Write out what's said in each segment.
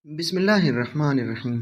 بسم اللہ الرحمن الرحیم۔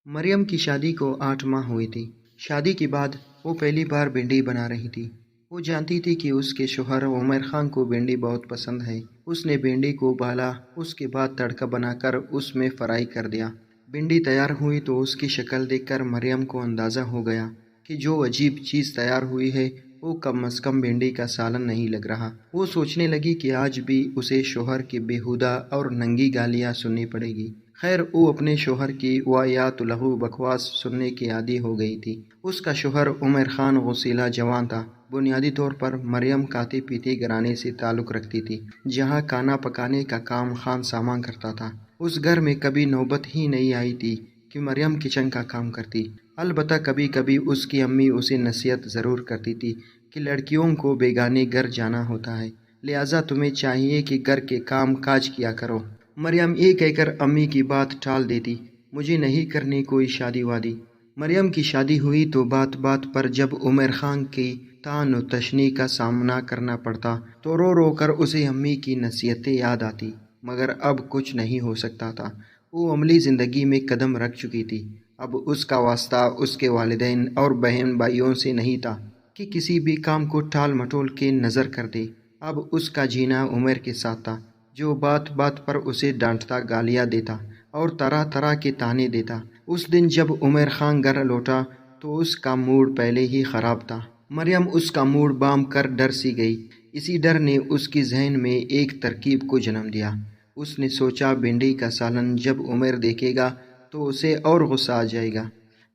مریم کی شادی کو 8 ماہ ہوئے تھے۔ شادی کے بعد وہ پہلی بار بھنڈی بنا رہی تھی۔ وہ جانتی تھی کہ اس کے شوہر عمر خان کو بھنڈی بہت پسند ہے۔ اس نے بھنڈی کو ابالا، اس کے بعد تڑکا بنا کر اس میں فرائی کر دیا۔ بھنڈی تیار ہوئی تو اس کی شکل دیکھ کر مریم کو اندازہ ہو گیا کہ جو عجیب چیز تیار ہوئی ہے وہ کم از کم بھنڈی کا سالن نہیں لگ رہا۔ وہ سوچنے لگی کہ آج بھی اسے شوہر کی بیہودہ اور ننگی گالیاں سننی پڑے گی۔ خیر، وہ اپنے شوہر کی واہیات لغو بکواس سننے کی عادی ہو گئی تھی۔ اس کا شوہر عمر خان غسیلہ جوان تھا۔ بنیادی طور پر مریم کھاتے پیتے گھرانے سے تعلق رکھتی تھی، جہاں کھانا پکانے کا کام خان ساما کرتا تھا۔ اس گھر میں کبھی نوبت ہی نہیں آئی تھی کہ مریم کچن کا کام کرتی۔ البتہ کبھی کبھی اس کی امی اسے نصیحت ضرور کرتی تھی کہ لڑکیوں کو بیگانے گھر جانا ہوتا ہے، لہٰذا تمہیں چاہیے کہ گھر کے کام کاج کیا کرو۔ مریم یہ کہہ کر امی کی بات ٹال دیتی، مجھے نہیں کرنی کوئی شادی وادی۔ مریم کی شادی ہوئی تو بات بات پر جب عمر خان کی طعن و تشنیع کا سامنا کرنا پڑتا تو رو رو کر اسے امی کی نصیحتیں یاد آتی، مگر اب کچھ نہیں ہو سکتا تھا۔ وہ عملی زندگی میں قدم رکھ چکی تھی۔ اب اس کا واسطہ اس کے والدین اور بہن بھائیوں سے نہیں تھا کہ کسی بھی کام کو ٹال مٹول کے نظر کر دے۔ اب اس کا جینا عمر کے ساتھ تھا، جو بات بات پر اسے ڈانٹتا، گالیاں دیتا اور طرح طرح کے طعنے دیتا۔ اس دن جب عمر خان گھر لوٹا تو اس کا موڈ پہلے ہی خراب تھا۔ مریم اس کا موڈ بام کر ڈر سی گئی۔ اسی ڈر نے اس کی ذہن میں ایک ترکیب کو جنم دیا۔ اس نے سوچا بھنڈی کا سالن جب عمر دیکھے گا تو اسے اور غصہ آ جائے گا،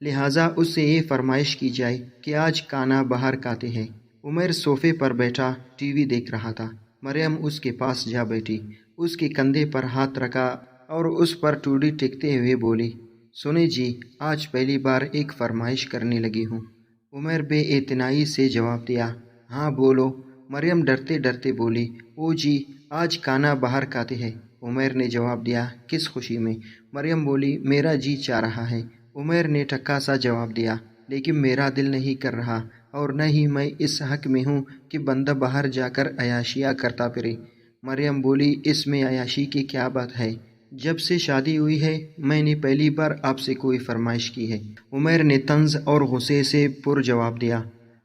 لہٰذا اس سے یہ فرمائش کی جائے کہ آج کھانا باہر کھاتے ہیں۔ عمر صوفے پر بیٹھا ٹی وی دیکھ رہا تھا۔ مریم اس کے پاس جا بیٹھی، اس کے کندھے پر ہاتھ رکھا اور اس پر ٹوڈی ٹیکتے ہوئے بولی، سنیں جی، آج پہلی بار ایک فرمائش کرنے لگی ہوں۔ عمر بے اعتنائی سے جواب دیا، ہاں بولو۔ مریم ڈرتے ڈرتے بولی، او جی، آج کھانا باہر کھاتے ہیں۔ عمر نے جواب دیا، کس خوشی میں؟ مریم بولی، میرا جی چاہ رہا ہے۔ عمر نے ٹھکا سا جواب دیا، لیکن میرا دل نہیں کر رہا، اور نہ ہی میں اس حق میں ہوں کہ بندہ باہر جا کر عیاشیاں کرتا پھرے۔ مریم بولی، اس میں عیاشی کی کیا بات ہے؟ جب سے شادی ہوئی ہے میں نے پہلی بار آپ سے کوئی فرمائش کی ہے۔ عمر نے طنز اور غصے سے پر جواب دیا،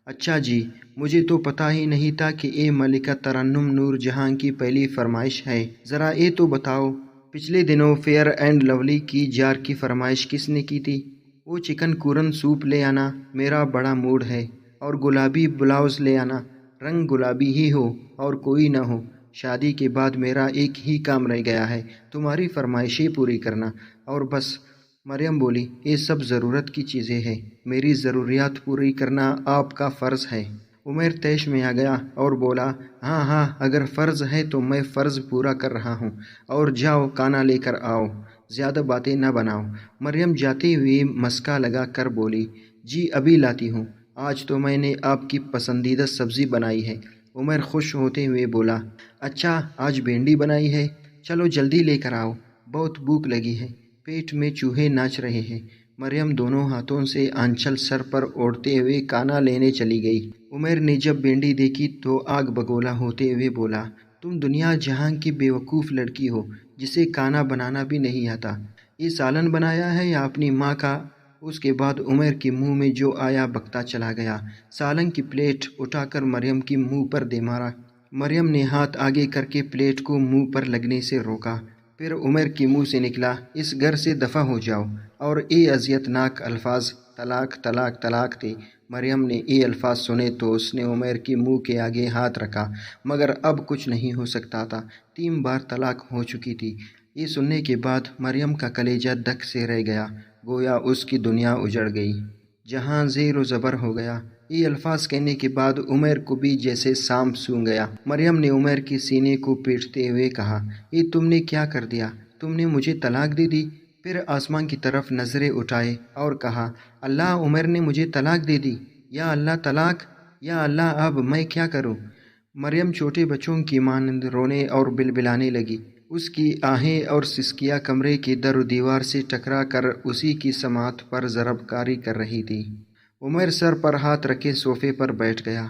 اچھا جی، مجھے تو پتہ ہی نہیں تھا کہ یہ ملکہ ترنم نور جہاں کی پہلی فرمائش ہے۔ ذرا یہ تو بتاؤ، پچھلے دنوں فیئر اینڈ لولی کی جار کی فرمائش کس نے کی تھی؟ وہ چکن کورن سوپ لے آنا، میرا بڑا موڈ ہے، اور گلابی بلاؤز لے آنا، رنگ گلابی ہی ہو اور کوئی نہ ہو۔ شادی کے بعد میرا ایک ہی کام رہ گیا ہے، تمہاری فرمائشیں پوری کرنا، اور بس۔ مریم بولی، یہ سب ضرورت کی چیزیں ہیں، میری ضروریات پوری کرنا آپ کا فرض ہے۔ عمر طیش میں آ گیا اور بولا، ہاں ہاں، اگر فرض ہے تو میں فرض پورا کر رہا ہوں، اور جاؤ کھانا لے کر آؤ، زیادہ باتیں نہ بناؤ۔ مریم جاتے ہوئے مسکا لگا کر بولی، جی ابھی لاتی ہوں، آج تو میں نے آپ کی پسندیدہ سبزی بنائی ہے۔ عمر خوش ہوتے ہوئے بولا، اچھا آج بھنڈی بنائی ہے، چلو جلدی لے کر آؤ، بہت بھوک لگی ہے، پیٹ میں چوہے ناچ رہے ہیں۔ مریم دونوں ہاتھوں سے آنچل سر پر اوڑھتے ہوئے کھانا لینے چلی گئی۔ عمر نے جب بھنڈی دیکھی تو آگ بگولا ہوتے ہوئے بولا، تم دنیا جہاں کی بے وقوف لڑکی ہو جسے کھانا بنانا بھی نہیں آتا۔ یہ سالن بنایا ہے یا اپنی ماں کا؟ اس کے بعد عمر کے منہ میں جو آیا بکتا چلا گیا۔ سالن کی پلیٹ اٹھا کر مریم کے منہ پر دے مارا۔ مریم نے ہاتھ آگے کر کے پلیٹ کو منہ پر لگنے سے روکا۔ پھر عمر کے منہ سے نکلا، اس گھر سے دفع ہو جاؤ، اور یہ اذیت ناک الفاظ طلاق طلاق طلاق تھے۔ مریم نے یہ الفاظ سنے تو اس نے عمر کے منہ کے آگے ہاتھ رکھا، مگر اب کچھ نہیں ہو سکتا تھا، 3 بار طلاق ہو چکی تھی۔ یہ سننے کے بعد مریم کا کلیجہ دھک سے رہ گیا، گویا اس کی دنیا اجڑ گئی، جہاں زیر و زبر ہو گیا۔ یہ الفاظ کہنے کے بعد عمر کو بھی جیسے سانپ سونگھ گیا۔ مریم نے عمر کے سینے کو پیٹتے ہوئے کہا، یہ تم نے کیا کر دیا؟ تم نے مجھے طلاق دے دی؟ پھر آسمان کی طرف نظریں اٹھائے اور کہا، اللہ، عمر نے مجھے طلاق دے دی، یا اللہ طلاق، یا اللہ، اب میں کیا کروں؟ مریم چھوٹے بچوں کی مانند رونے اور بلبلانے لگی۔ اس کی آہیں اور سسکیاں کمرے کے در و دیوار سے ٹکرا کر اسی کی سماعت پر ضرب کاری کر رہی تھی۔ عمر سر پر ہاتھ رکھے صوفے پر بیٹھ گیا۔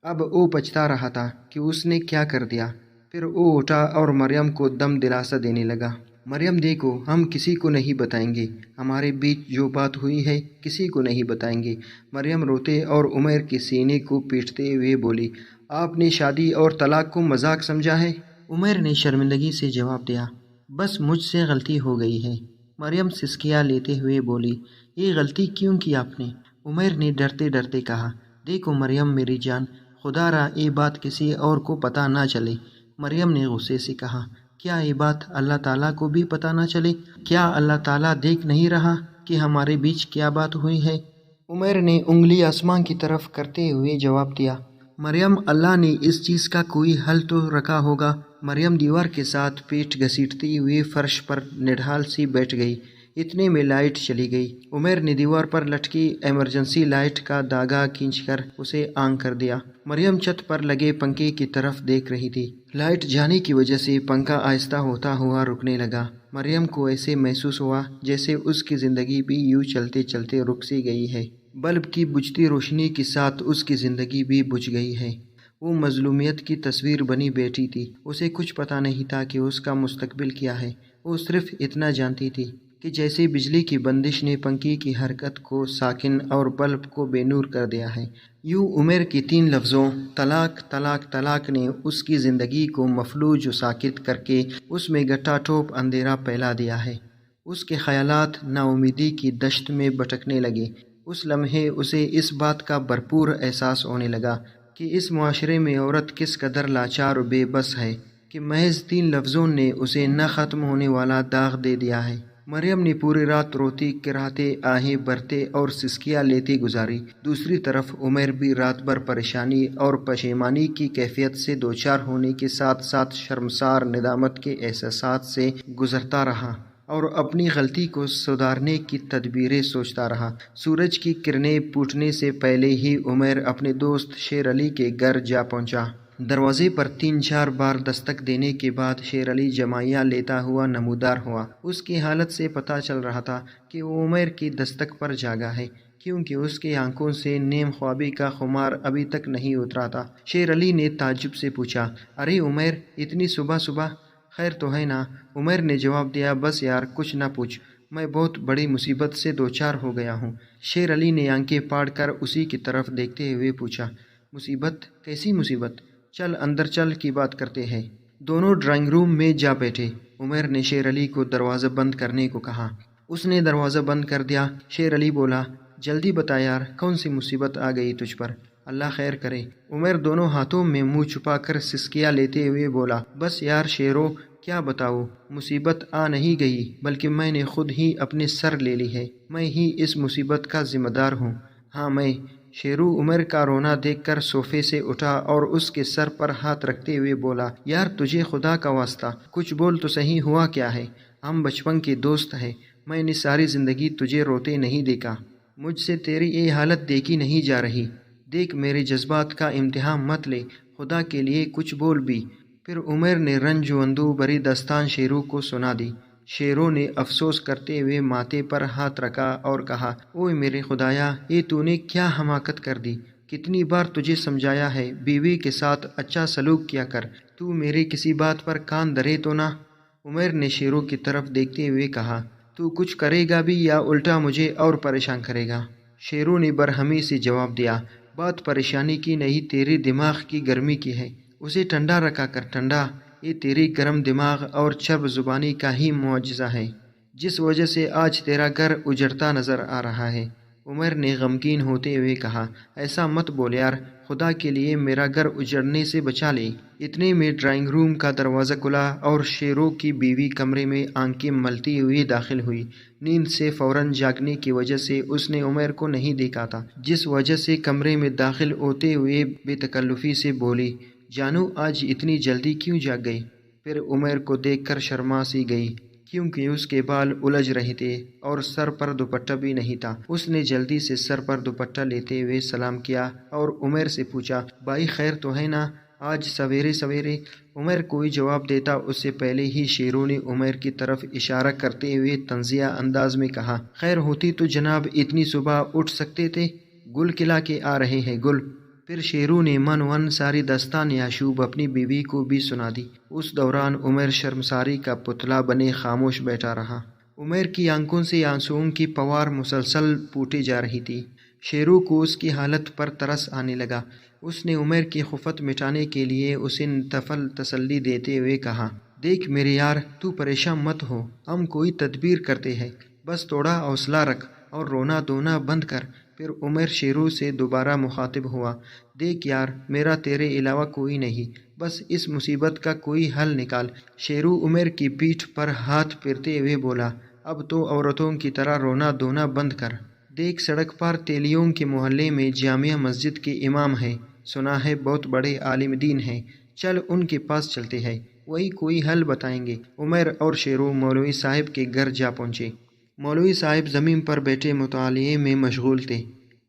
اب وہ پچھتا رہا تھا کہ اس نے کیا کر دیا۔ پھر وہ اٹھا اور مریم کو دم دلاسا دینے لگا۔ مریم دیکھو، ہم کسی کو نہیں بتائیں گے، ہمارے بیچ جو بات ہوئی ہے کسی کو نہیں بتائیں گے۔ مریم روتے اور عمیر کے سینے کو پیٹتے ہوئے بولی، آپ نے شادی اور طلاق کو مذاق سمجھا ہے؟ عمیر نے شرمندگی سے جواب دیا، بس مجھ سے غلطی ہو گئی ہے۔ مریم سسکیاں لیتے ہوئے بولی، یہ غلطی کیوں کی آپ نے؟ عمیر نے ڈرتے ڈرتے کہا، دیکھو مریم میری جان، خدا را یہ بات کسی اور کو پتہ نہ چلے۔ مریم نے غصے سے کہا، کیا یہ بات اللہ تعالیٰ کو بھی پتہ نہ چلے؟ کیا اللہ تعالیٰ دیکھ نہیں رہا کہ ہمارے بیچ کیا بات ہوئی ہے؟ عمیر نے انگلی آسمان کی طرف کرتے ہوئے جواب دیا، مریم اللہ نے اس چیز کا کوئی حل تو رکھا ہوگا۔ مریم دیوار کے ساتھ پیٹھ گھسیٹتی ہوئی فرش پر نڈھال سی بیٹھ گئی۔ اتنے میں لائٹ چلی گئی۔ عمیر نے دیوار پر لٹکی ایمرجنسی لائٹ کا دھاگا کھینچ کر اسے آن کر دیا۔ مریم چھت پر لگے پنکھے کی طرف دیکھ رہی تھی۔ لائٹ جانے کی وجہ سے پنکھا آہستہ ہوتا ہوا رکنے لگا۔ مریم کو ایسے محسوس ہوا جیسے اس کی زندگی بھی یوں چلتے چلتے رک سی گئی ہے۔ بلب کی بجھتی روشنی کے ساتھ اس کی زندگی بھی بجھ گئی ہے۔ وہ مظلومیت کی تصویر بنی بیٹھی تھی۔ اسے کچھ پتہ نہیں تھا کہ اس کا مستقبل کیا ہے۔ وہ صرف اتنا جانتی تھی کہ جیسے بجلی کی بندش نے پنکھے کی حرکت کو ساکن اور بلب کو بے نور کر دیا ہے، یوں عمر کے 3 لفظوں طلاق طلاق طلاق نے اس کی زندگی کو مفلوج و ساکت کر کے اس میں گٹا ٹوپ اندھیرا پھیلا دیا ہے۔ اس کے خیالات نا امیدی کی دشت میں بھٹکنے لگے۔ اس لمحے اسے اس بات کا بھرپور احساس ہونے لگا کہ اس معاشرے میں عورت کس قدر لاچار و بے بس ہے کہ محض 3 لفظوں نے اسے نہ ختم ہونے والا داغ دے دیا ہے۔ مریم نے پوری رات روتی کراہتے آہیں بھرتے اور سسکیاں لیتی گزاری۔ دوسری طرف عمیر بھی رات بھر پریشانی اور پشیمانی کی کیفیت سے دوچار ہونے کے ساتھ ساتھ شرمسار ندامت کے احساسات سے گزرتا رہا اور اپنی غلطی کو سدھارنے کی تدبیریں سوچتا رہا۔ سورج کی کرنیں پھوٹنے سے پہلے ہی عمیر اپنے دوست شیر علی کے گھر جا پہنچا۔ دروازے پر 3-4 بار دستک دینے کے بعد شیر علی جمائیاں لیتا ہوا نمودار ہوا۔ اس کی حالت سے پتہ چل رہا تھا کہ وہ عمیر کی دستک پر جاگا ہے، کیونکہ اس کی آنکھوں سے نیم خوابی کا خمار ابھی تک نہیں اترا تھا۔ شیر علی نے تعجب سے پوچھا، ارے عمیر، اتنی صبح صبح، خیر تو ہے نا؟ عمیر نے جواب دیا، بس یار کچھ نہ پوچھ، میں بہت بڑی مصیبت سے دوچار ہو گیا ہوں۔ شیر علی نے آنکھیں پھاڑ کر اسی کی طرف دیکھتے ہوئے پوچھا، مصیبت؟ کیسی مصیبت؟ چل اندر چل کی بات کرتے ہیں۔ دونوں ڈرائنگ روم میں جا بیٹھے۔ عمیر نے شیر علی کو دروازہ بند کرنے کو کہا۔ اس نے دروازہ بند کر دیا۔ شیر علی بولا، جلدی بتا یار، کون سی مصیبت آ گئی تجھ پر؟ اللہ خیر کرے۔ عمیر دونوں ہاتھوں میں منہ چھپا کر سسکیاں لیتے ہوئے بولا، بس یار شیرو، کیا بتاؤ؟ مصیبت آ نہیں گئی بلکہ میں نے خود ہی اپنے سر لے لی ہے۔ میں ہی اس مصیبت کا ذمہ دار ہوں۔ ہاں میں۔ شیرو عمر کا رونا دیکھ کر صوفے سے اٹھا اور اس کے سر پر ہاتھ رکھتے ہوئے بولا، یار تجھے خدا کا واسطہ کچھ بول تو صحیح، ہوا کیا ہے؟ ہم بچپن کے دوست ہیں، میں نے ساری زندگی تجھے روتے نہیں دیکھا، مجھ سے تیری یہ حالت دیکھی نہیں جا رہی۔ دیکھ میرے جذبات کا امتحان مت لے، خدا کے لیے کچھ بول بھی۔ پھر عمر نے رنج و اندوہ بھری داستان شیرو کو سنا دی۔ شیرو نے افسوس کرتے ہوئے ماتھے پر ہاتھ رکھا اور کہا، اوئے میرے خدایا، یہ تو نے کیا حماقت کر دی؟ کتنی بار تجھے سمجھایا ہے بیوی کے ساتھ اچھا سلوک کیا کر، تو میری کسی بات پر کان دھرے تو نہ؟ عمر نے شیرو کی طرف دیکھتے ہوئے کہا، تو کچھ کرے گا بھی یا الٹا مجھے اور پریشان کرے گا؟ شیرو نے برہمی سے جواب دیا، بات پریشانی کی نہیں، تیرے دماغ کی گرمی کی ہے، اسے ٹھنڈا رکھا کر، ٹھنڈا۔ یہ تیری گرم دماغ اور چرب زبانی کا ہی معجزہ ہے جس وجہ سے آج تیرا گھر اجڑتا نظر آ رہا ہے۔ عمر نے غمگین ہوتے ہوئے کہا، ایسا مت بول یار، خدا کے لیے میرا گھر اجڑنے سے بچا لے۔ اتنے میں ڈرائنگ روم کا دروازہ کھلا اور شیرو کی بیوی کمرے میں آنکھیں ملتی ہوئی داخل ہوئی۔ نیند سے فوراً جاگنے کی وجہ سے اس نے عمر کو نہیں دیکھا تھا، جس وجہ سے کمرے میں داخل ہوتے ہوئے بے تکلفی سے بولی، جانو آج اتنی جلدی کیوں جاگ گئی؟ پھر عمر کو دیکھ کر شرما سی گئی، کیونکہ اس کے بال الجھ رہے تھے اور سر پر دوپٹہ بھی نہیں تھا۔ اس نے جلدی سے سر پر دوپٹہ لیتے ہوئے سلام کیا اور عمر سے پوچھا، بھائی خیر تو ہے نا آج سویرے سویرے؟ عمر کوئی جواب دیتا اس سے پہلے ہی شیرو نے عمر کی طرف اشارہ کرتے ہوئے طنزیہ انداز میں کہا، خیر ہوتی تو جناب اتنی صبح اٹھ سکتے تھے، گل کھلا کے آ رہے ہیں گل۔ پھر شیرو نے من ون ساری داستان یعشوب اپنی بیوی کو بھی سنا دی۔ اس دوران عمیر شرمساری کا پتلا بنے خاموش بیٹھا رہا۔ عمیر کی آنکھوں سے آنسوؤں کی پوار مسلسل پھوٹی جا رہی تھی۔ شیرو کو اس کی حالت پر ترس آنے لگا۔ اس نے عمیر کی خفت مٹانے کے لیے اسے نفل تسلی دیتے ہوئے کہا، دیکھ میرے یار، تو پریشان مت ہو، ہم کوئی تدبیر کرتے ہیں، بس تھوڑا حوصلہ رکھ اور رونا دھونا بند کر۔ پھر عمیر شیرو سے دوبارہ مخاطب ہوا، دیکھ یار، میرا تیرے علاوہ کوئی نہیں، بس اس مصیبت کا کوئی حل نکال۔ شیرو عمیر کی پیٹھ پر ہاتھ پھیرتے ہوئے بولا، اب تو عورتوں کی طرح رونا دھونا بند کر۔ دیکھ سڑک پر تیلیوں کے محلے میں جامع مسجد کے امام ہیں، سنا ہے بہت بڑے عالم دین ہیں، چل ان کے پاس چلتے ہیں، وہی کوئی حل بتائیں گے۔ عمیر اور شیرو مولوی صاحب کے گھر جا پہنچے۔ مولوی صاحب زمین پر بیٹھے مطالعے میں مشغول تھے۔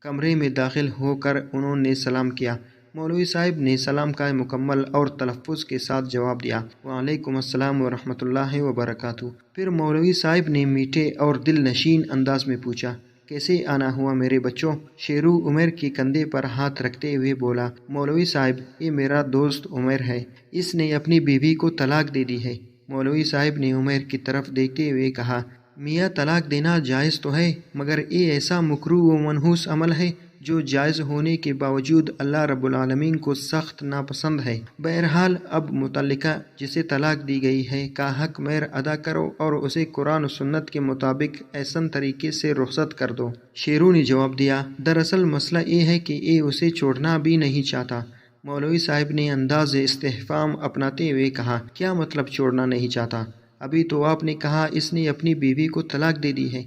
کمرے میں داخل ہو کر انہوں نے سلام کیا۔ مولوی صاحب نے سلام کا مکمل اور تلفظ کے ساتھ جواب دیا، وعلیکم السلام ورحمۃ اللہ وبرکاتہ۔ پھر مولوی صاحب نے میٹھے اور دل نشین انداز میں پوچھا، کیسے آنا ہوا میرے بچوں؟ شیرو عمیر کے کندھے پر ہاتھ رکھتے ہوئے بولا، مولوی صاحب، یہ میرا دوست عمیر ہے، اس نے اپنی بیوی کو طلاق دے دی ہے۔ مولوی صاحب نے عمیر کی طرف دیکھتے ہوئے کہا، میاں طلاق دینا جائز تو ہے، مگر یہ ایسا مکروہ و منحوس عمل ہے جو جائز ہونے کے باوجود اللہ رب العالمین کو سخت ناپسند ہے۔ بہرحال اب متعلقہ جسے طلاق دی گئی ہے کا حق مہر ادا کرو اور اسے قرآن و سنت کے مطابق احسن طریقے سے رخصت کر دو۔ شیرو نے جواب دیا، دراصل مسئلہ یہ ہے کہ یہ اسے چھوڑنا بھی نہیں چاہتا۔ مولوی صاحب نے انداز استفہام اپناتے ہوئے کہا، کیا مطلب چھوڑنا نہیں چاہتا؟ ابھی تو آپ نے کہا اس نے اپنی بیوی کو طلاق دے دی ہے۔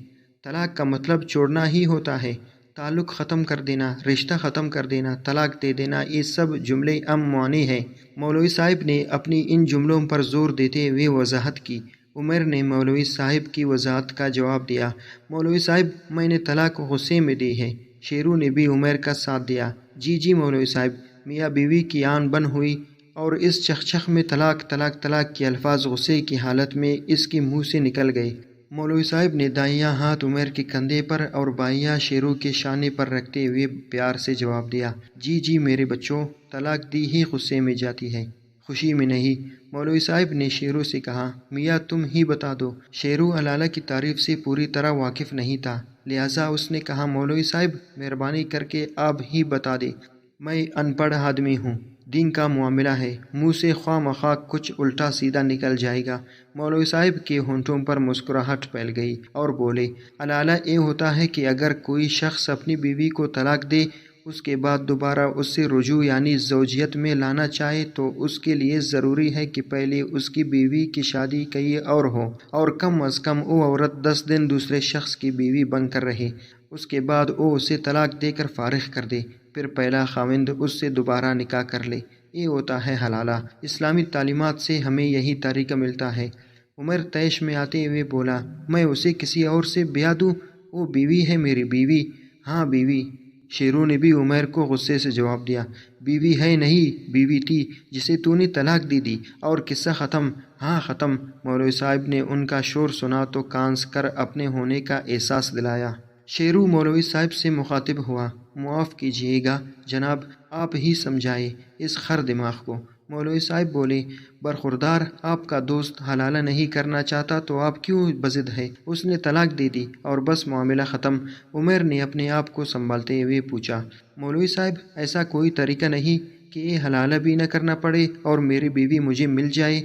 طلاق کا مطلب چھوڑنا ہی ہوتا ہے، تعلق ختم کر دینا، رشتہ ختم کر دینا، طلاق دے دینا، یہ سب جملے عام معنی ہیں۔ مولوی صاحب نے اپنی ان جملوں پر زور دیتے ہوئے وضاحت کی۔ عمیر نے مولوی صاحب کی وضاحت کا جواب دیا، مولوی صاحب، میں نے طلاق غصے میں دی ہے۔ شیرو نے بھی عمیر کا ساتھ دیا، جی مولوی صاحب۔ میاں بیوی کی آن بن ہوئی اور اس چخ میں طلاق طلاق طلاق کے الفاظ غصے کی حالت میں اس کے منہ سے نکل گئے۔ مولوی صاحب نے دائیں ہاتھ عمیر کے کندھے پر اور بائیں شیرو کے شانے پر رکھتے ہوئے پیار سے جواب دیا، جی میرے بچوں، طلاق دی ہی غصے میں جاتی ہے، خوشی میں نہیں۔ مولوی صاحب نے شیرو سے کہا، میاں تم ہی بتا دو۔ شیرو حلالہ کی تعریف سے پوری طرح واقف نہیں تھا، لہٰذا اس نے کہا، مولوی صاحب مہربانی کر کے آپ ہی بتا دیں، میں ان پڑھ آدمی ہوں، دین کا معاملہ ہے، منہ سے خواہ مخواہ کچھ الٹا سیدھا نکل جائے گا۔ مولوی صاحب کے ہونٹوں پر مسکراہٹ پھیل گئی اور بولے، حلالہ یہ ہوتا ہے کہ اگر کوئی شخص اپنی بیوی کو طلاق دے، اس کے بعد دوبارہ اس سے رجوع یعنی زوجیت میں لانا چاہے تو اس کے لیے ضروری ہے کہ پہلے اس کی بیوی کی شادی کئی اور ہو، اور کم از کم وہ عورت 10 دن دوسرے شخص کی بیوی بن کر رہے، اس کے بعد وہ اسے طلاق دے کر فارغ کر دے، پھر پہلا خاوند اس سے دوبارہ نکاح کر لے، یہ ہوتا ہے حلالہ۔ اسلامی تعلیمات سے ہمیں یہی طریقہ ملتا ہے۔ عمر طیش میں آتے ہوئے بولا، میں اسے کسی اور سے بیاہ دوں؟ وہ بیوی ہے میری، بیوی، ہاں بیوی۔ شیرو نے بھی عمیر کو غصے سے جواب دیا، بیوی ہے نہیں، بیوی تھی جسے تو نے طلاق دی دی، اور قصہ ختم۔ ہاں ختم۔ مولوی صاحب نے ان کا شور سنا تو کانس کر اپنے ہونے کا احساس دلایا۔ شیرو مولوی صاحب سے مخاطب ہوا، معاف کیجیے گا جناب، آپ ہی سمجھائے اس خر دماغ کو۔ مولوی صاحب بولے، برخوردار، آپ کا دوست حلالہ نہیں کرنا چاہتا تو آپ کیوں بضد ہے؟ اس نے طلاق دے دی اور بس معاملہ ختم۔ عمیر نے اپنے آپ کو سنبھالتے ہوئے پوچھا، مولوی صاحب ایسا کوئی طریقہ نہیں کہ یہ حلالہ بھی نہ کرنا پڑے اور میری بیوی مجھے مل جائے؟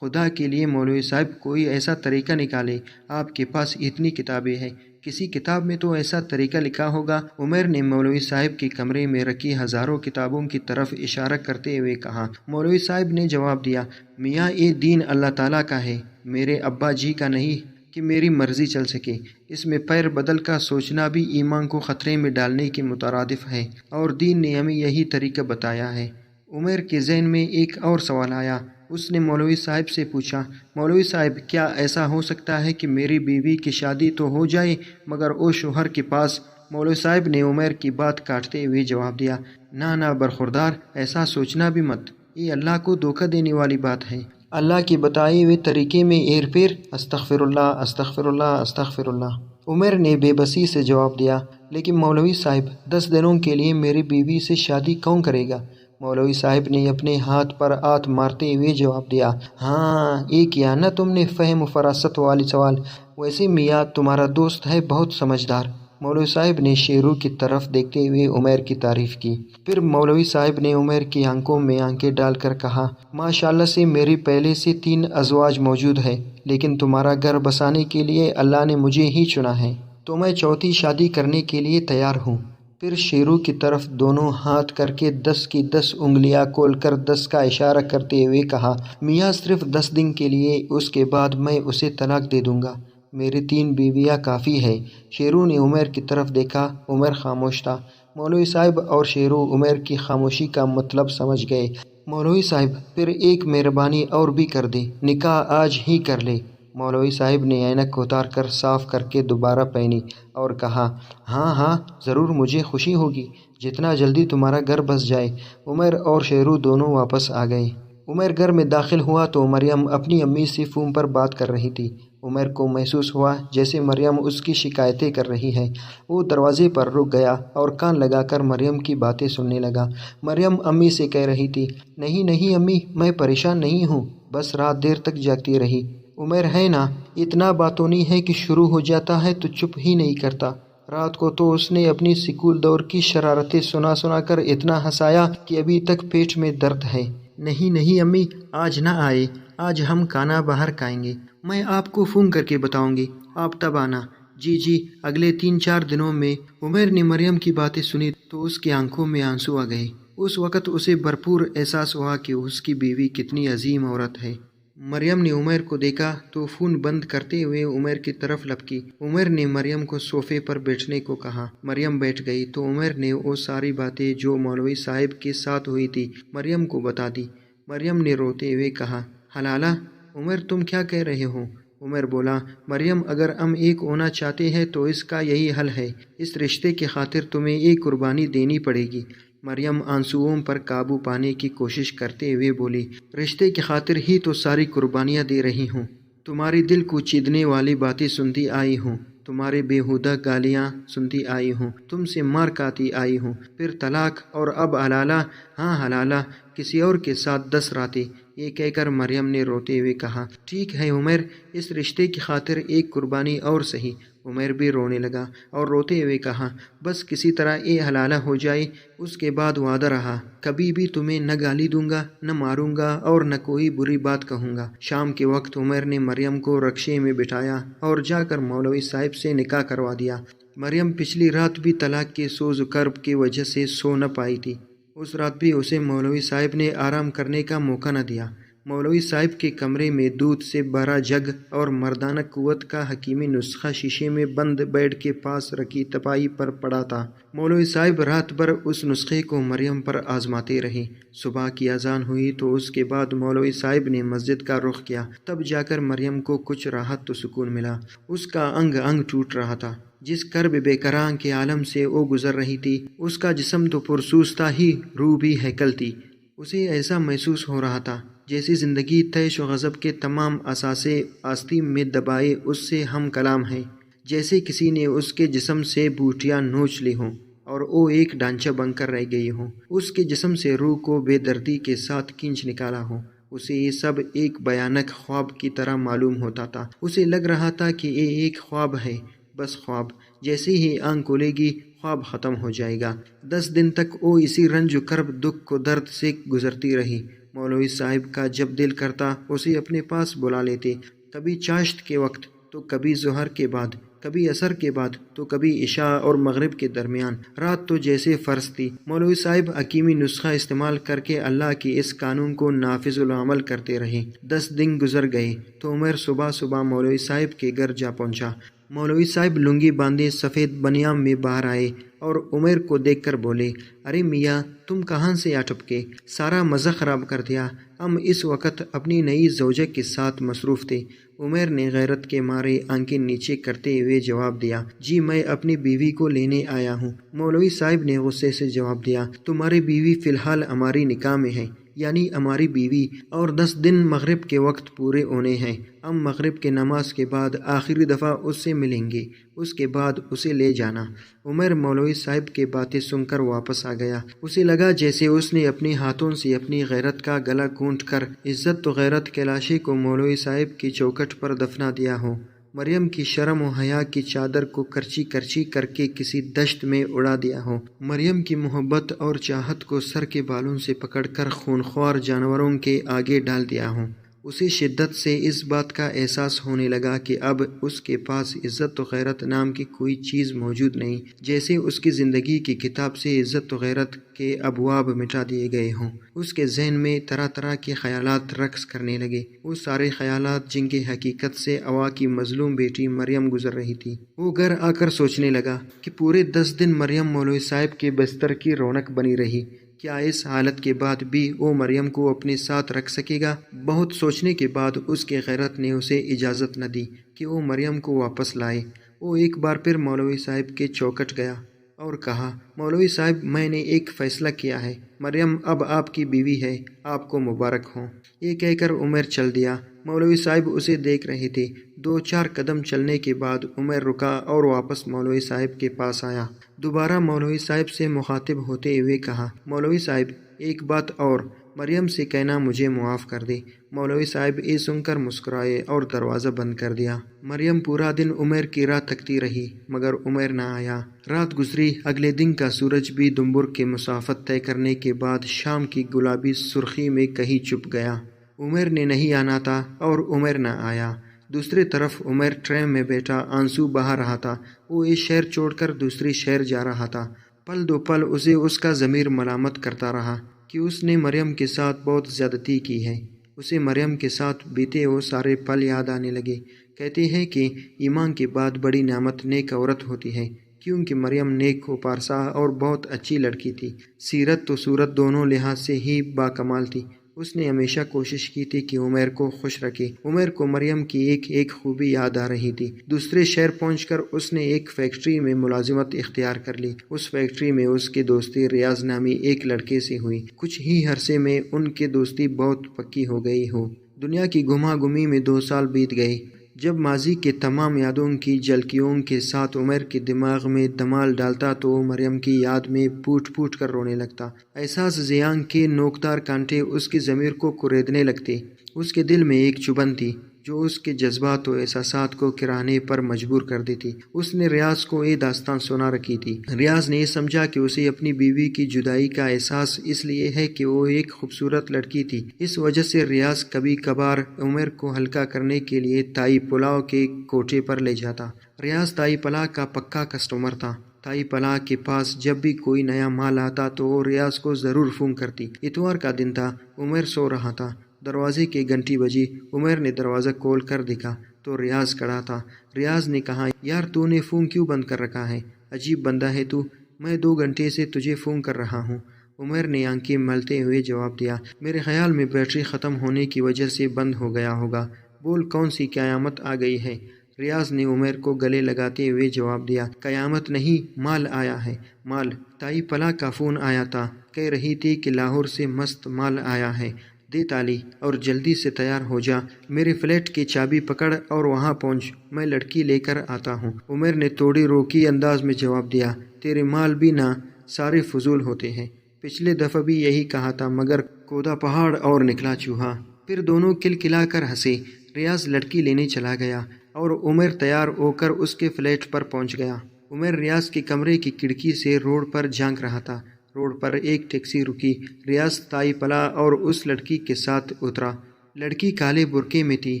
خدا کے لیے مولوی صاحب کوئی ایسا طریقہ نکالے، آپ کے پاس اتنی کتابیں ہیں، کسی کتاب میں تو ایسا طریقہ لکھا ہوگا۔ عمیر نے مولوی صاحب کے کمرے میں رکھی ہزاروں کتابوں کی طرف اشارہ کرتے ہوئے کہا۔ مولوی صاحب نے جواب دیا، میاں یہ دین اللہ تعالیٰ کا ہے، میرے ابا جی کا نہیں کہ میری مرضی چل سکے۔ اس میں پیر بدل کا سوچنا بھی ایمان کو خطرے میں ڈالنے کے مترادف ہے، اور دین نے ہمیں یہی طریقہ بتایا ہے۔ عمیر کے ذہن میں ایک اور سوال آیا۔ اس نے مولوی صاحب سے پوچھا، مولوی صاحب کیا ایسا ہو سکتا ہے کہ میری بیوی کی شادی تو ہو جائے مگر وہ شوہر کے پاس؟ مولوی صاحب نے عمیر کی بات کاٹتے ہوئے جواب دیا، نہ برخوردار، ایسا سوچنا بھی مت، یہ اللہ کو دھوکہ دینے والی بات ہے۔ اللہ کے بتائے ہوئے طریقے میں ایر پیر استغفر اللہ استغفر اللہ استغفر اللہ۔ عمر نے بے بسی سے جواب دیا، لیکن مولوی صاحب 10 دنوں کے لیے میری بیوی سے شادی کون کرے گا؟ مولوی صاحب نے اپنے ہاتھ پر ہاتھ مارتے ہوئے جواب دیا، ہاں یہ کیا نہ تم نے فہم و فراست والی سوال، ویسے میاں تمہارا دوست ہے بہت سمجھدار۔ مولوی صاحب نے شیرو کی طرف دیکھتے ہوئے عمر کی تعریف کی۔ پھر مولوی صاحب نے عمر کی آنکھوں میں آنکھیں ڈال کر کہا، ماشاءاللہ سے میری پہلے سے 3 ازواج موجود ہے، لیکن تمہارا گھر بسانے کے لیے اللہ نے مجھے ہی چنا ہے، تو میں چوتھی شادی کرنے کے لیے تیار ہوں۔ پھر شیرو کی طرف دونوں ہاتھ کر کے 10 کی 10 انگلیاں کھول کر 10 کا اشارہ کرتے ہوئے کہا، میاں صرف 10 دن کے لیے، اس کے بعد میں اسے طلاق دے دوں گا، میری 3 بیویاں کافی ہے۔ شیرو نے عمر کی طرف دیکھا، عمر خاموش تھا۔ مولوی صاحب اور شیرو عمر کی خاموشی کا مطلب سمجھ گئے۔ مولوی صاحب پھر ایک مہربانی اور بھی کر دے، نکاح آج ہی کر لے۔ مولوی صاحب نے اینک اتار کر صاف کر کے دوبارہ پہنی اور کہا، ہاں ہاں ضرور، مجھے خوشی ہوگی، جتنا جلدی تمہارا گھر بس جائے۔ عمر اور شیرو دونوں واپس آ گئے۔ عمر گھر میں داخل ہوا تو مریم اپنی امی سے فون پر بات کر رہی تھی۔ عمر کو محسوس ہوا جیسے مریم اس کی شکایتیں کر رہی ہے۔ وہ دروازے پر رک گیا اور کان لگا کر مریم کی باتیں سننے لگا۔ مریم امی سے کہہ رہی تھی، نہیں نہیں امی، میں پریشان نہیں ہوں، بس رات دیر تک جاگتی رہی۔ عمر ہے نا، اتنا باتونی ہے کہ شروع ہو جاتا ہے تو چپ ہی نہیں کرتا۔ رات کو تو اس نے اپنی سکول دور کی شرارتیں سنا سنا کر اتنا ہنسایا کہ ابھی تک پیٹ میں درد ہے۔ نہیں نہیں امی، آج نہ آئے، آج ہم کھانا باہر کھائیں گے، میں آپ کو فون کر کے بتاؤں گی، آپ تب آنا۔ جی جی۔ اگلے 3-4 دنوں میں عمر نے مریم کی باتیں سنی تو اس کی آنکھوں میں آنسو آ گئے۔ اس وقت اسے بھرپور احساس ہوا کہ اس کی بیوی کتنی عظیم عورت ہے۔ مریم نے عمر کو دیکھا تو فون بند کرتے ہوئے عمر کی طرف لپکی۔ عمر نے مریم کو صوفے پر بیٹھنے کو کہا۔ مریم بیٹھ گئی تو عمر نے وہ ساری باتیں جو مولوی صاحب کے ساتھ ہوئی تھی مریم کو بتا دی۔ مریم نے روتے ہوئے کہا، حلالہ عمر تم کیا کہہ رہے ہو؟ عمر بولا، مریم اگر ہم ایک ہونا چاہتے ہیں تو اس کا یہی حل ہے، اس رشتے کی خاطر تمہیں ایک قربانی دینی پڑے گی۔ مریم آنسوؤں پر قابو پانے کی کوشش کرتے ہوئے بولی، رشتے کی خاطر ہی تو ساری قربانیاں دے رہی ہوں، تمہاری دل کو چیدنے والی باتیں سنتی آئی ہوں، تمہارے بےہودہ گالیاں سنتی آئی ہوں، تم سے مار کھاتی آئی ہوں، پھر طلاق، اور اب حلالہ، ہاں حلالہ، کسی اور کے ساتھ 10 راتیں۔ یہ کہہ کر مریم نے روتے ہوئے کہا، ٹھیک ہے عمر، اس رشتے کی خاطر ایک قربانی اور سہی۔ عمر بھی رونے لگا اور روتے ہوئے کہا، بس کسی طرح یہ حلالہ ہو جائے، اس کے بعد وعدہ رہا، کبھی بھی تمہیں نہ گالی دوں گا، نہ ماروں گا اور نہ کوئی بری بات کہوں گا۔ شام کے وقت عمر نے مریم کو رکشے میں بٹھایا اور جا کر مولوی صاحب سے نکاح کروا دیا۔ مریم پچھلی رات بھی طلاق کے سوز و کرب کی وجہ سے سو نہ پائی تھی۔ اس رات بھی اسے مولوی صاحب نے آرام کرنے کا موقع نہ دیا۔ مولوی صاحب کے کمرے میں دودھ سے بھرا جگ اور مردانہ قوت کا حکیمی نسخہ شیشے میں بند بیڈ کے پاس رکھی تپائی پر پڑا تھا۔ مولوی صاحب رات بھر اس نسخے کو مریم پر آزماتے رہے۔ صبح کی اذان ہوئی تو اس کے بعد مولوی صاحب نے مسجد کا رخ کیا، تب جا کر مریم کو کچھ راحت و سکون ملا۔ اس کا انگ انگ ٹوٹ رہا تھا۔ جس کرب بے قرار کے عالم سے وہ گزر رہی تھی، اس کا جسم تو پرسوز تھا ہی، روح بھی ہیکل تھی۔ اسے ایسا محسوس ہو رہا تھا جیسے زندگی طیش و غضب کے تمام اثاثے آستین میں دبائے اس سے ہم کلام ہیں، جیسے کسی نے اس کے جسم سے بوٹیاں نوچ لی ہوں اور وہ ایک ڈھانچہ بن کر رہ گئی ہوں، اس کے جسم سے روح کو بے دردی کے ساتھ کھینچ نکالا ہو۔ اسے یہ سب ایک بھیانک خواب کی طرح معلوم ہوتا تھا۔ اسے لگ رہا تھا کہ یہ ایک خواب ہے، بس خواب، جیسے ہی آنکھ کھولے گی خواب ختم ہو جائے گا۔ 10 دن تک وہ اسی رنج و کرب، دکھ و درد سے گزرتی رہی۔ مولوی صاحب کا جب دل کرتا اسے اپنے پاس بلا لیتے، کبھی چاشت کے وقت تو کبھی ظہر کے بعد، کبھی عصر کے بعد تو کبھی عشاء اور مغرب کے درمیان۔ رات تو جیسے فرض تھی۔ مولوی صاحب حکیمی نسخہ استعمال کر کے اللہ کے اس قانون کو نافذ العمل کرتے رہے۔ 10 دن گزر گئے تو عمر صبح صبح مولوی صاحب کے گھر جا پہنچا۔ مولوی صاحب لنگی باندھے سفید بنیان میں باہر آئے اور عمر کو دیکھ کر بولے، ارے میاں تم کہاں سے آ ٹپکے، سارا مزہ خراب کر دیا۔ ہم اس وقت اپنی نئی زوجہ کے ساتھ مصروف تھے۔ عمر نے غیرت کے مارے آنکھیں نیچے کرتے ہوئے جواب دیا، جی میں اپنی بیوی کو لینے آیا ہوں۔ مولوی صاحب نے غصے سے جواب دیا، تمہاری بیوی فی الحال ہماری نکاح میں ہے، یعنی ہماری بیوی، اور 10 دن مغرب کے وقت پورے ہونے ہیں۔ ہم مغرب کے نماز کے بعد آخری دفعہ اس سے ملیں گے، اس کے بعد اسے لے جانا۔ عمر مولوی صاحب کی باتیں سن کر واپس آ گیا۔ اسے لگا جیسے اس نے اپنے ہاتھوں سے اپنی غیرت کا گلا گھونٹ کر عزت و غیرت کے لاشے کو مولوی صاحب کی چوکھٹ پر دفنا دیا ہو۔ مریم کی شرم و حیا کی چادر کو کرچی کرچی کر کے کسی دشت میں اڑا دیا ہو۔ مریم کی محبت اور چاہت کو سر کے بالوں سے پکڑ کر خونخوار جانوروں کے آگے ڈال دیا ہو۔ اسے شدت سے اس بات کا احساس ہونے لگا کہ اب اس کے پاس عزت و غیرت نام کی کوئی چیز موجود نہیں، جیسے اس کی زندگی کی کتاب سے عزت و غیرت کے ابواب مٹا دیے گئے ہوں۔ اس کے ذہن میں طرح طرح کے خیالات رقص کرنے لگے، وہ سارے خیالات جن کی حقیقت سے عوا کی مظلوم بیٹی مریم گزر رہی تھی۔ وہ گھر آ کر سوچنے لگا کہ پورے 10 دن مریم مولوی صاحب کے بستر کی رونق بنی رہی، کیا اس حالت کے بعد بھی وہ مریم کو اپنے ساتھ رکھ سکے گا؟ بہت سوچنے کے بعد اس کی غیرت نے اسے اجازت نہ دی کہ وہ مریم کو واپس لائے۔ وہ ایک بار پھر مولوی صاحب کے چوکٹ گیا اور کہا، مولوی صاحب، میں نے ایک فیصلہ کیا ہے، مریم اب آپ کی بیوی ہے، آپ کو مبارک ہوں۔ یہ کہہ کر عمر چل دیا۔ مولوی صاحب اسے دیکھ رہے تھے۔ 2-4 قدم چلنے کے بعد عمر رکا اور واپس مولوی صاحب کے پاس آیا۔ دوبارہ مولوی صاحب سے مخاطب ہوتے ہوئے کہا، مولوی صاحب، ایک بات اور، مریم سے کہنا مجھے معاف کر دے۔ مولوی صاحب یہ سن کر مسکرائے اور دروازہ بند کر دیا۔ مریم پورا دن عمر کی راہ تکتی رہی مگر عمر نہ آیا۔ رات گزری۔ اگلے دن کا سورج بھی دمبر کے مسافت طے کرنے کے بعد شام کی گلابی سرخی میں کہیں چھپ گیا۔ عمر نے نہیں آنا تھا اور عمر نہ آیا۔ دوسری طرف عمر ٹرین میں بیٹھا آنسو بہا رہا تھا۔ وہ ایک شہر چھوڑ کر دوسری شہر جا رہا تھا۔ پل دو پل اسے اس کا ضمیر ملامت کرتا رہا کہ اس نے مریم کے ساتھ بہت زیادتی کی ہے۔ اسے مریم کے ساتھ بیتے وہ سارے پل یاد آنے لگے۔ کہتے ہیں کہ ایمان کے بعد بڑی نعمت نیک عورت ہوتی ہے، کیونکہ مریم نیک و پارسا اور بہت اچھی لڑکی تھی۔ سیرت و صورت دونوں لحاظ سے ہی باکمال تھی۔ اس نے ہمیشہ کوشش کی تھی کہ عمر کو خوش رکھے۔ عمر کو مریم کی ایک ایک خوبی یاد آ رہی تھی۔ دوسرے شہر پہنچ کر اس نے ایک فیکٹری میں ملازمت اختیار کر لی۔ اس فیکٹری میں اس کی دوستی ریاض نامی ایک لڑکے سے ہوئی۔ کچھ ہی عرصے میں ان کی دوستی بہت پکی ہو گئی ہو۔ دنیا کی گھما گھومی میں 2 سال بیت گئے۔ جب ماضی کے تمام یادوں کی جھلکیوں کے ساتھ عمر کے دماغ میں دمال ڈالتا تو وہ مریم کی یاد میں پھوٹ پھوٹ کر رونے لگتا۔ احساس زیان کے نوکدار کانٹے اس کی ضمیر کو کریدنے لگتے۔ اس کے دل میں ایک چبھن تھی جو اس کے جذبات و احساسات کو کرانے پر مجبور کر دیتی۔ اس نے ریاض کو یہ داستان سنا رکھی تھی۔ ریاض نے یہ سمجھا کہ اسے اپنی بیوی کی جدائی کا احساس اس لیے ہے کہ وہ ایک خوبصورت لڑکی تھی۔ اس وجہ سے ریاض کبھی کبھار عمر کو ہلکا کرنے کے لیے تائی پلاؤ کے کوٹھے پر لے جاتا۔ ریاض تائی پلاؤ کا پکا کسٹمر تھا۔ تائی پلاؤ کے پاس جب بھی کوئی نیا مال آتا تو وہ ریاض کو ضرور فون کرتی۔ اتوار کا دن تھا۔ عمر سو رہا تھا۔ دروازے کی گھنٹی بجی۔ عمر نے دروازہ کھول کر دیکھا تو ریاض کھڑا تھا۔ ریاض نے کہا، یار تو نے فون کیوں بند کر رکھا ہے؟ عجیب بندہ ہے تو، میں 2 گھنٹے سے تجھے فون کر رہا ہوں۔ عمر نے آنکھیں ملتے ہوئے جواب دیا، میرے خیال میں بیٹری ختم ہونے کی وجہ سے بند ہو گیا ہوگا۔ بول، کون سی قیامت آ گئی ہے؟ ریاض نے عمر کو گلے لگاتے ہوئے جواب دیا، قیامت نہیں، مال آیا ہے، مال۔ تائی پلاؤ کا فون آیا تھا، کہہ رہی تھی کہ لاہور سے مست مال آیا ہے، دے تالی اور جلدی سے تیار ہو جا، میرے فلیٹ کی چابی پکڑ اور وہاں پہنچ، میں لڑکی لے کر آتا ہوں۔ عمر نے تھوڑی روکی انداز میں جواب دیا، تیرے مال بھی نہ سارے فضول ہوتے ہیں، پچھلے دفعہ بھی یہی کہا تھا مگر کودا پہاڑ اور نکلا چوہا۔ پھر دونوں کلکلا کر ہنسے۔ ریاض لڑکی لینے چلا گیا اور عمر تیار ہو کر اس کے فلیٹ پر پہنچ گیا۔ عمر ریاض کے کمرے کی کھڑکی سے روڈ پر جھانک رہا تھا۔ روڈ پر ایک ٹیکسی رکی۔ ریاض تائی پلاؤ اور اس لڑکی کے ساتھ اترا۔ لڑکی کالے برقعے میں تھی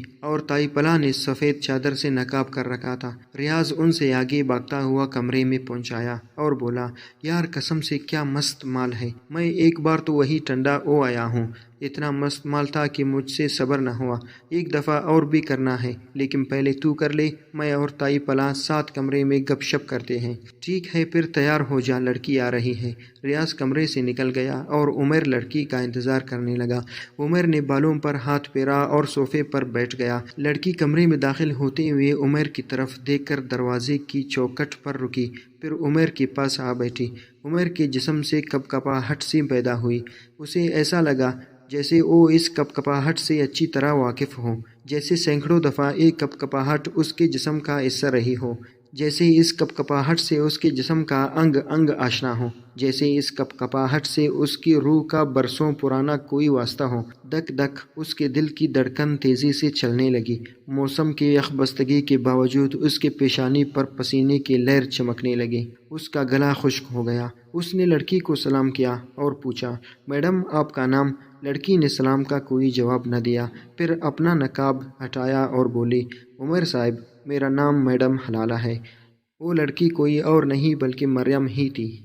اور تائی پلاؤ نے سفید چادر سے نقاب کر رکھا تھا۔ ریاض ان سے آگے بھاگتا ہوا کمرے میں پہنچایا اور بولا، یار قسم سے کیا مست مال ہے، میں ایک بار تو وہی ٹنڈا ہو آیا ہوں، اتنا مست مال تھا کہ مجھ سے صبر نہ ہوا، ایک دفعہ اور بھی کرنا ہے، لیکن پہلے تو کر لے، میں اور تائی پلاؤ ساتھ کمرے میں گپ شپ کرتے ہیں۔ ٹھیک ہے پھر تیار ہو جا، لڑکی آ رہی ہے۔ ریاض کمرے سے نکل گیا اور عمر لڑکی کا انتظار کرنے لگا۔ عمر نے بالوں پر ہاتھ پھیرا اور صوفے پر بیٹھ گیا۔ لڑکی کمرے میں داخل ہوتے ہوئے عمر کی طرف دیکھ کر دروازے کی چوکھٹ پر رکی، پھر عمر کے پاس آ بیٹھی۔ عمر کے جسم سے کپکپاہٹ سی پیدا ہوئی۔ اسے ایسا لگا جیسے وہ اس کپکپاہٹ سے اچھی طرح واقف ہو، جیسے سینکڑوں دفعہ ایک کپکپاہٹ اس کے جسم کا حصہ رہی ہو، جیسے اس کپکپاہٹ سے اس کے جسم کا انگ انگ آشنا ہو، جیسے اس کپکپاہٹ سے اس کی روح کا برسوں پرانا کوئی واسطہ ہو۔ دک دک اس کے دل کی دھڑکن تیزی سے چلنے لگی۔ موسم کی یخبستگی کے باوجود اس کے پیشانی پر پسینے کی لہر چمکنے لگی۔ اس کا گلا خشک ہو گیا۔ اس نے لڑکی کو سلام کیا اور پوچھا، میڈم آپ کا نام؟ لڑکی نے سلام کا کوئی جواب نہ دیا، پھر اپنا نقاب ہٹایا اور بولی، عمر صاحب، میرا نام میڈم حلالہ ہے۔ وہ لڑکی کوئی اور نہیں بلکہ مریم ہی تھی۔